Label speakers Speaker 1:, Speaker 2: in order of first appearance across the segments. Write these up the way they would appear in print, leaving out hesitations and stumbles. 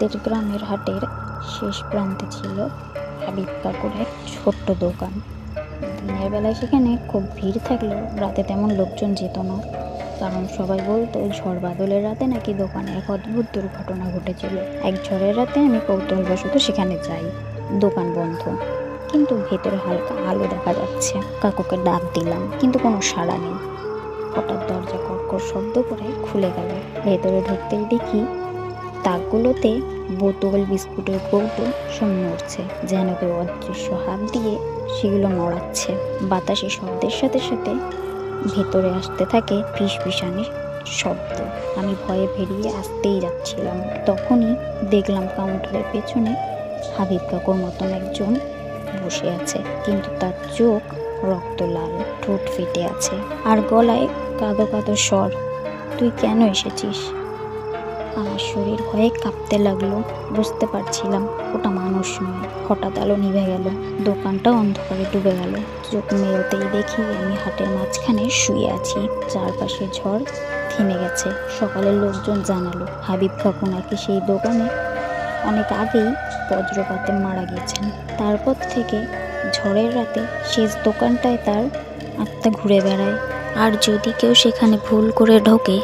Speaker 1: আমাদের গ্রামের হাটের শেষ প্রান্তে ছিল হাবিব কাকুর এক ছোট্ট দোকান। দিনের বেলায় সেখানে খুব ভিড় থাকলেও রাতে তেমন লোকজন যেত না, কারণ সবাই বলতো ঝড় বাদলের রাতে নাকি দোকানে এক অদ্ভুত দুর্ঘটনা ঘটেছিল। এক ঝড়ের রাতে আমি কৌতূহলবশত সেখানে যাই। দোকান বন্ধ, কিন্তু ভেতরে হালকা আলো দেখা যাচ্ছে। কাকুকে ডাক দিলাম, কিন্তু কোনো সাড়া নেই। হঠাৎ দরজা কড়কড় শব্দ করে খুলে গেল। ভেতরে ঢুকতেই দেখি তাকগুলোতে বোতল, বিস্কুটের কৌটো সব নড়ছে, যেন কেউ অদৃশ্য হাত দিয়ে সেগুলো নড়াচ্ছে। বাতাসে শব্দের সাথে সাথে ভেতরে আসতে থাকে ফিসফিসানির শব্দ। আমি ভয়ে বেরিয়ে আসতেই যাচ্ছিলাম, তখনই দেখলাম কাউন্টারের পেছনে হাবিব কাকুর মতন একজন বসে আছে, কিন্তু তার চোখ রক্ত লাল, ঠোঁট ফেটে আছে, আর গলায় কাঁদো কাঁদো স্বর, তুই কেন এসেছিস? আমার শরীর ভয়ে কাঁপতে লাগলো। বুঝতে পারছিলাম ওটা মানুষ নয়। হঠাৎ আলো নিভে গেল, দোকানটা অন্ধকারে ডুবে গেল। চোখ মেলতেই দেখি আমি হাটের মাঝখানে শুয়ে আছি। চারপাশে ঝড় থেমে গেছে। সকালের লোকজন জানালো হাবিব কাকু নাকি সেই দোকানে অনেক আগেই বজ্রপাতে মারা গেছেন। তারপর থেকে ঝড়ের রাতে শেষ দোকানটায় তার আত্মা ঘুরে বেড়ায়, আর যদি কেউ সেখানে ভুল করে ঢোকে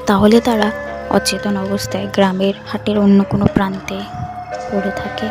Speaker 1: তাহলে তারা অচেতন অবস্থায় গ্রামের হাটের অন্য কোনো প্রান্তে পড়ে থাকে।